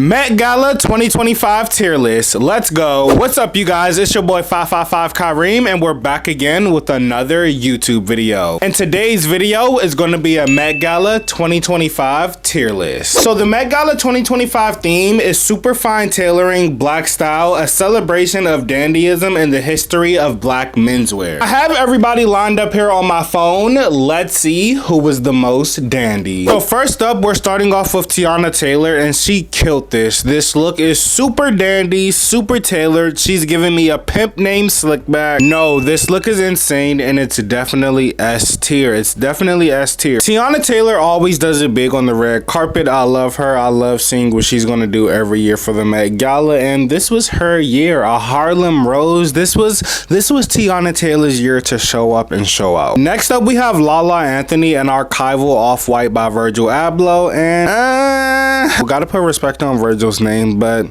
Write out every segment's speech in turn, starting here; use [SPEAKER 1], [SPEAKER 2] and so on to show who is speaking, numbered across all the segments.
[SPEAKER 1] Met Gala 2025 tier list. Let's go. What's up, you guys? It's your boy 555 Kareem, and we're back again with another YouTube video. And today's video is going to be a Met Gala 2025 tier list. So the Met Gala 2025 theme is super fine tailoring, black style, a celebration of dandyism and the history of black menswear. I have everybody lined up here on my phone. Let's see who was the most dandy. So first up, we're starting off with Teyana Taylor, and she killed this look is super dandy, super tailored. She's giving me a pimp named slick back. No, this look is insane, and it's definitely S tier. It's definitely S tier. Teyana Taylor always does it big on the red carpet. I love her. I love seeing what she's gonna do every year for the Met Gala, and this was her year. A Harlem Rose. This was Teyana Taylor's year to show up and show out. Next up, we have Lala Anthony and Archival Off-White by Virgil Abloh, and we gotta put respect on Virgil's name, but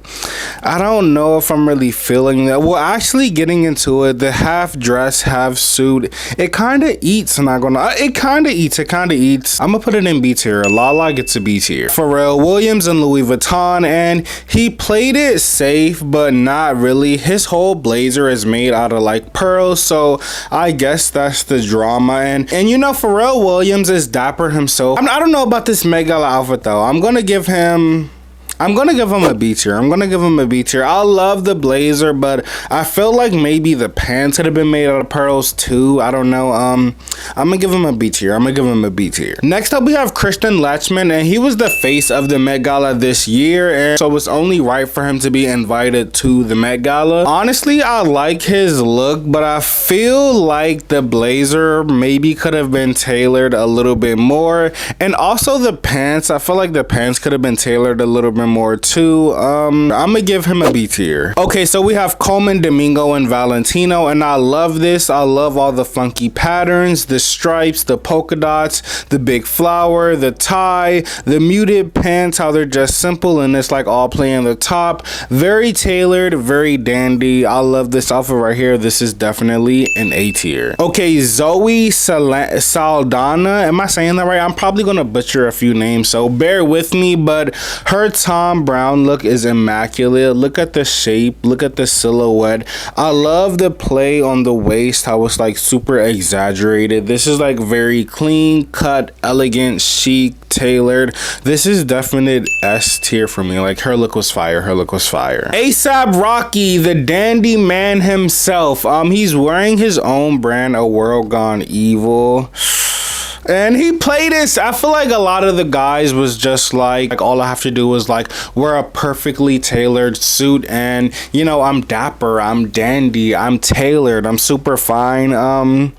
[SPEAKER 1] I don't know if I'm really feeling that. Well, actually getting into it, the half dress, half suit, it kind of eats. I'm not gonna, it kind of eats. I'm gonna put it in B tier. Lala gets a B tier. Pharrell Williams and Louis Vuitton, and he played it safe, but not really. His whole blazer is made out of like pearls, so I guess that's the drama. And you know, Pharrell Williams is dapper himself. I don't know about this Met Gala outfit though. I'm gonna give him a B tier. I love the blazer, but I feel like maybe the pants could have been made out of pearls too. I don't know. I'm gonna give him a B tier. Next up, we have Christian Lachman, and he was the face of the Met Gala this year, and so it's only right for him to be invited to the Met Gala. Honestly, I like his look, but I feel like the blazer maybe could have been tailored a little bit more, and also the pants. I feel like the pants could have been tailored a little bit more too. I'm gonna give him a B tier. Okay, so we have Coleman Domingo and Valentino, and I love this. I love all the funky patterns, the stripes, the polka dots, the big flower, the tie, the muted pants, how they're just simple and it's like all playing the top. Very tailored, very dandy. I love this outfit right here. This is definitely an A tier. Okay, Zoe Saldana, am I saying that right? I'm probably gonna butcher a few names, so bear with me, but her Tom Brown look is immaculate. Look at the shape, look at the silhouette. I love the play on the waist, how it's like super exaggerated. This is like very clean cut, elegant, chic, tailored. This is definite S tier for me. Like, her look was fire. ASAP Rocky, the dandy man himself. He's wearing his own brand, A World Gone Evil, and he played this. I feel like a lot of the guys was just like all I have to do is like wear a perfectly tailored suit, and you know, I'm dapper, I'm dandy, I'm tailored, I'm super fine.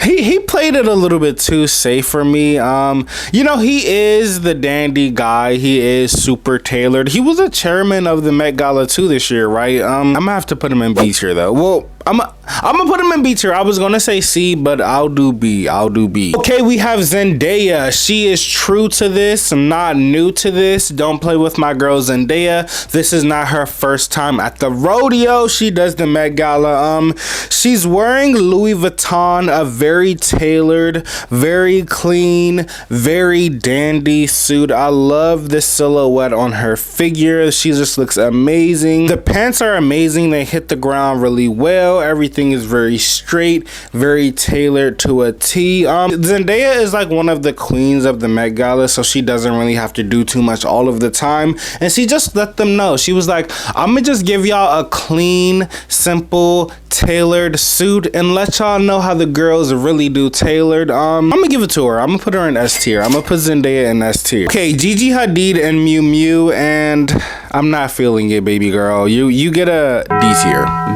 [SPEAKER 1] He played it a little bit too safe for me. You know, he is the dandy guy. He is super tailored. He was a chairman of the Met Gala too this year, right? I'm gonna have to put him in B tier though. Well, I'm gonna put him in B tier. I was gonna say C, but I'll do B. Okay, we have Zendaya. She is true to this. I'm not new to this. Don't play with my girl Zendaya. This is not her first time at the rodeo. She does the Met Gala. She's wearing Louis Vuitton, a very tailored, very clean, very dandy suit. I love the silhouette on her figure. She just looks amazing. The pants are amazing. They hit the ground really well. Everything is very straight, very tailored to a T. Zendaya is like one of the queens of the Met Gala, so she doesn't really have to do too much all of the time, and she just let them know. She was like, I'm gonna just give y'all a clean, simple, tailored suit and let y'all know how the girls really do tailored. I'm gonna give it to her. I'm gonna put her in S tier. I'm gonna put Zendaya in S tier. Okay, Gigi Hadid and Miu Miu, and I'm not feeling it, baby girl. You get a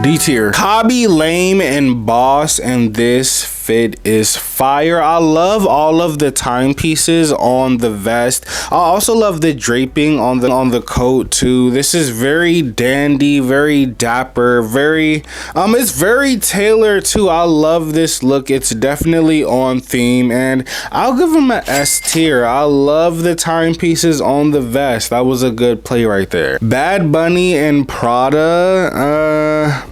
[SPEAKER 1] D tier. Hobby Lame and Boss, and this fit is fire. I love all of the timepieces on the vest. I also love the draping on the coat too. This is very dandy, very dapper, very it's very tailored too. I love this look. It's definitely on theme, and I'll give him an S tier. I love the timepieces on the vest. That was a good play right there. Bad Bunny and Prada,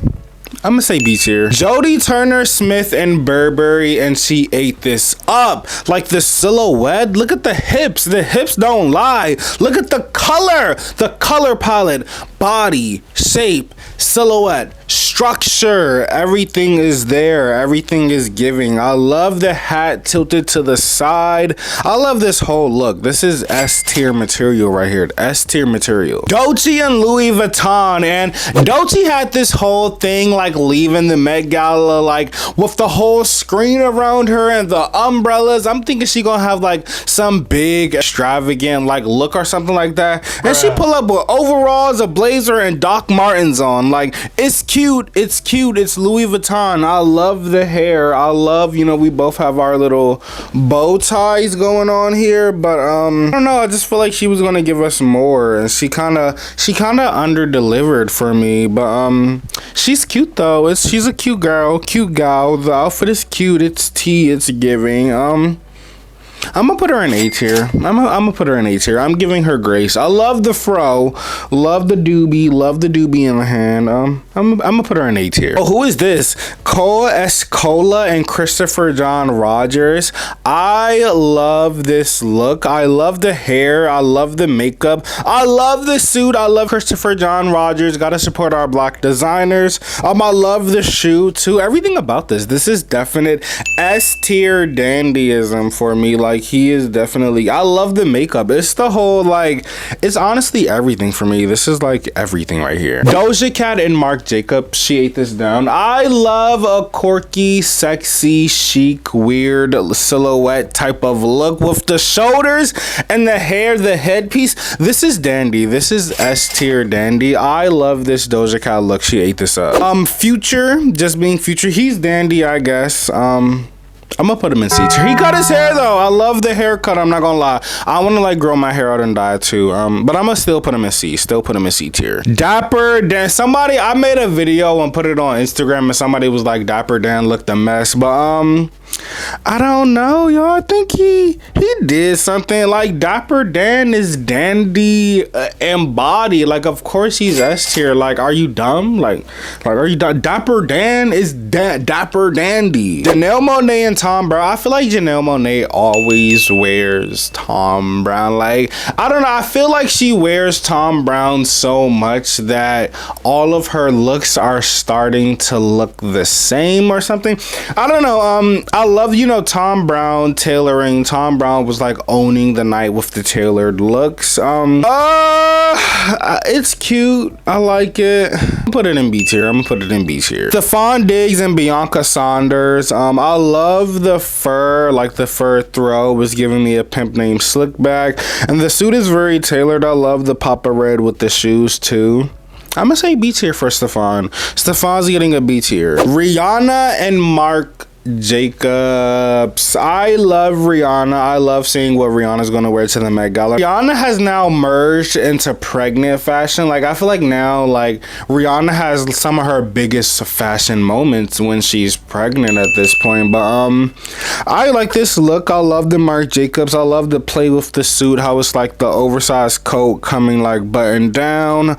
[SPEAKER 1] I'm gonna say B tier. Jodie Turner Smith and Burberry, and she ate this up. Like the silhouette, look at the hips. The hips don't lie. Look at the color palette, body, shape, silhouette, structure. Everything is there. Everything is giving. I love the hat tilted to the side. I love this whole look. This is S tier material right here. S tier material. Dolce and Louis Vuitton, and Dolce had this whole thing like leaving the Met Gala like with the whole screen around her and the umbrellas. I'm thinking she gonna have like some big extravagant like look or something like that, and she pull up with overalls, a blazer, and Doc Martens on. Like, it's cute. It's cute. It's Louis Vuitton. I love the hair. I love, you know, we both have our little bow ties going on here, but I don't know, I just feel like she was gonna give us more, and she kind of under delivered for me. But she's cute though. She's a cute girl. The outfit is cute. It's tea. It's giving. I'm gonna put her in A tier. I'm gonna put her in A tier. I'm giving her grace. I love the fro, love the doobie in the hand. I'm gonna put her in A tier. Oh, who is this? Cole Escola and Christopher John Rogers. I love this look. I love the hair. I love the makeup. I love the suit. I love Christopher John Rogers. Gotta support our black designers. I love the shoe too. Everything about this. This is definite S tier dandyism for me. Like, he is definitely, I love the makeup. It's the whole, like, it's honestly everything for me. This is like everything right here. Doja Cat and Marc Jacobs, she ate this down. I love a quirky, sexy, chic, weird silhouette type of look with the shoulders and the hair, the headpiece. This is dandy. This is S tier dandy. I love this Doja Cat look. She ate this up. Future, just being Future, he's dandy, I guess. I'm gonna put him in C tier. He cut his hair though. I love the haircut. I'm not gonna lie. I want to like grow my hair out and dye too. But I'm gonna still put him in C. Still put him in C tier. Dapper Dan. Somebody, I made a video and put it on Instagram, and somebody was like, Dapper Dan looked a mess. But I don't know, y'all. I think he did something. Like, Dapper Dan is dandy embodied. Like, of course he's S tier. Like, are you dumb? Like are you dumb? Dapper Dan is dapper dandy. Janelle Monáe and Tom Brown. I feel like Janelle Monáe always wears Tom Brown. Like, I don't know. I feel like she wears Tom Brown so much that all of her looks are starting to look the same or something. I don't know. I love, you know, Tom Brown tailoring. Tom Brown was like owning the night with the tailored looks. It's cute. I like it. Put it in B tier. I'm gonna put it in B tier. Stephon Diggs and Bianca Saunders. I love the fur. Like, the fur throw was giving me a pimp named Slickback, and the suit is very tailored. I love the Papa Red with the shoes too. I'm gonna say B tier for Stephon. Stephon's getting a B tier. Rihanna and Marc Jacobs. I love Rihanna. I love seeing what Rihanna's gonna wear to the Met Gala. Rihanna has now merged into pregnant fashion. Like, I feel like now, like, Rihanna has some of her biggest fashion moments when she's pregnant at this point. But I like this look. I love the Marc Jacobs. I love the play with the suit, how it's like the oversized coat coming like buttoned down.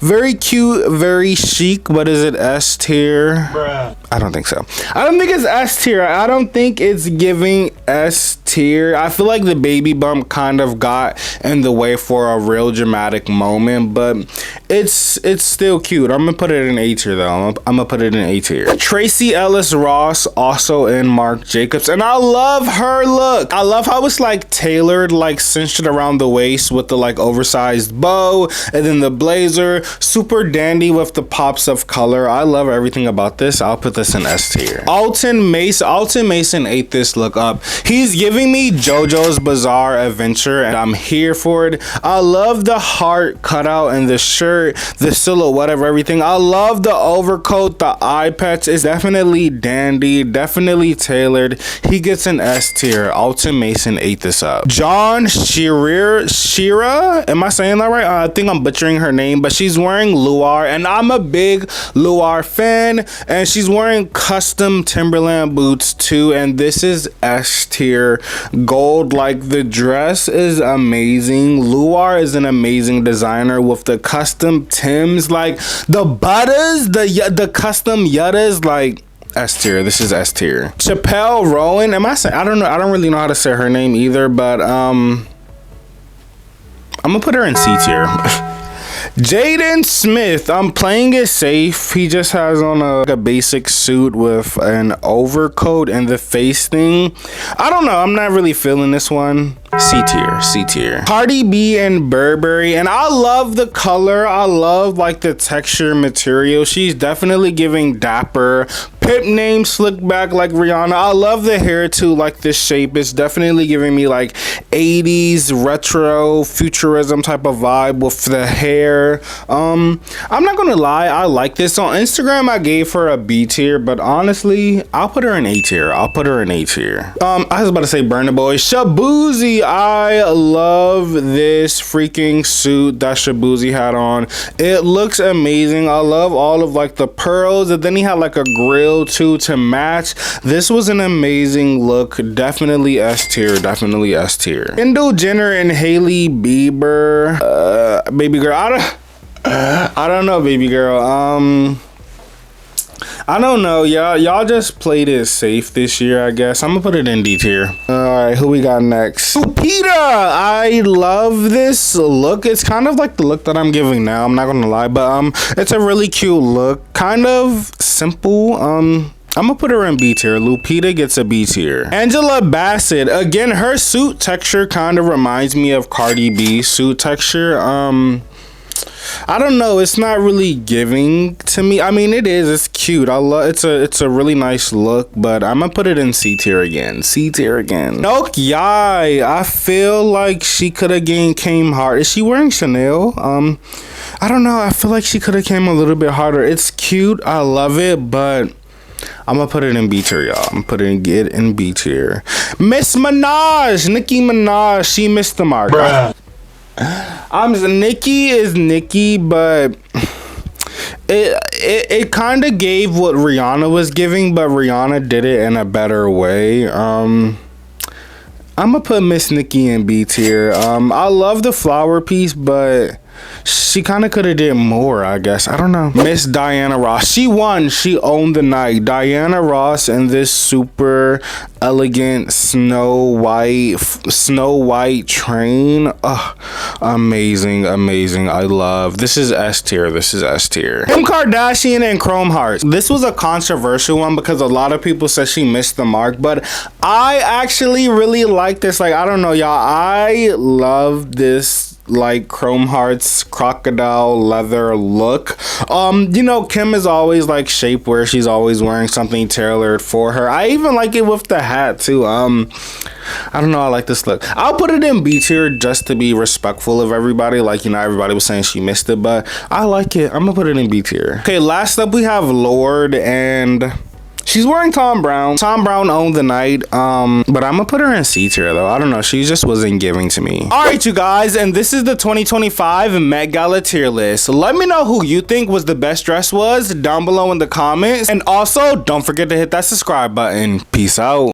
[SPEAKER 1] Very cute, very chic, but is it S tier? Bruh. I don't think so. I don't think it's S tier. I don't think it's giving S tier. I feel like the baby bump kind of got in the way for a real dramatic moment, but it's still cute. I'm gonna put it in A tier though. I'm gonna put it in A tier. Tracy Ellis Ross, also in Marc Jacobs, and I love her look. I love how it's like tailored, like cinched around the waist with the like oversized bow, and then the blazer, super dandy with the pops of color. I love everything about this. I'll put this in S tier. Alton Mason ate this look up. He's giving me JoJo's Bizarre Adventure, and I'm here for it. I love the heart cutout and the shirt, the silhouette of everything. I love the overcoat, the eye patch. It's definitely dandy, definitely tailored. He gets an S tier. Alton Mason ate this up. John Shira, am I saying that right? I think I'm butchering her name, but she's wearing Luar, and I'm a big Luar fan, and she's wearing custom Timberland boots too, and this is S tier gold. Like, the dress is amazing. Luar is an amazing designer with the custom Tims, like the butters, the custom yuttas, like S tier. This is S tier. Chappelle Rowan, am I saying, I don't know, I don't really know how to say her name either, but I'm gonna put her in C tier. Jaden Smith, I'm playing it safe. He just has on a basic suit with an overcoat and the face thing. I don't know, I'm not really feeling this one. C tier, C tier. Cardi B and Burberry, and I love the color. I love like the texture material. She's definitely giving dapper. Pip name slick back like Rihanna. I love the hair too, like this shape. It's definitely giving me like 80s retro futurism type of vibe with the hair. I'm not gonna lie, I like this. On Instagram I gave her a B tier, but honestly I'll put her in A tier. I'll put her in A tier. I was about to say Burna Boy. Shabuzi, I love this freaking suit that Shabuzi had on. It looks amazing. I love all of like the pearls, and then he had like a grill too to match. This was an amazing look. Definitely S tier. Definitely S tier. Kendall Jenner and Hailey Bieber. Baby girl, I don't know, baby girl. I don't know, y'all just played it safe this year, I guess. I'm gonna put it in D tier. All right, who we got next? Lupita, I love this look. It's kind of like the look that I'm giving now, I'm not gonna lie, but it's a really cute look, kind of simple. I'm gonna put her in B tier. Lupita gets a B tier. Angela Bassett, again, her suit texture kind of reminds me of Cardi B suit texture. I don't know, it's not really giving to me. I mean, it is, it's cute. I love it's a really nice look, but I'm gonna put it in C tier again. C tier again. Nok Yai, I feel like she could have came hard. Is she wearing Chanel? I don't know, I feel like she could have came a little bit harder. It's cute, I love it, but I'm gonna put it in B tier, y'all. I'm putting it in B tier. Miss Minaj, Nicki Minaj, she missed the mark.
[SPEAKER 2] Bruh.
[SPEAKER 1] Nicki is Nicki, but it kind of gave what Rihanna was giving, but Rihanna did it in a better way. I'm gonna put Miss Nicki in B tier. I love the flower piece, but she kind of could have did more, I guess. I don't know. Miss Diana Ross, she won. She owned the night. Diana Ross in this super elegant snow white train. Amazing, amazing. I love. This is S tier. This is S tier. Kim Kardashian and Chrome Hearts. This was a controversial one because a lot of people said she missed the mark, but I actually really like this. Like, I don't know, y'all. I love this like Chrome Hearts crocodile leather look. You know, Kim is always like shapewear. She's always wearing something tailored for her. I even like it with the hat too. I don't know, I like this look. I'll put it in B tier just to be respectful of everybody. Like, you know, everybody was saying she missed it, but I like it. I'm gonna put it in B tier. Okay, last up we have Lorde, and she's wearing Tom Brown. Tom Brown owned the night, but I'm gonna put her in C tier though. I don't know, she just wasn't giving to me. All right, you guys, and this is the 2025 Met Gala tier list. Let me know who you think was the best dress was down below in the comments, and also don't forget to hit that subscribe button. Peace out.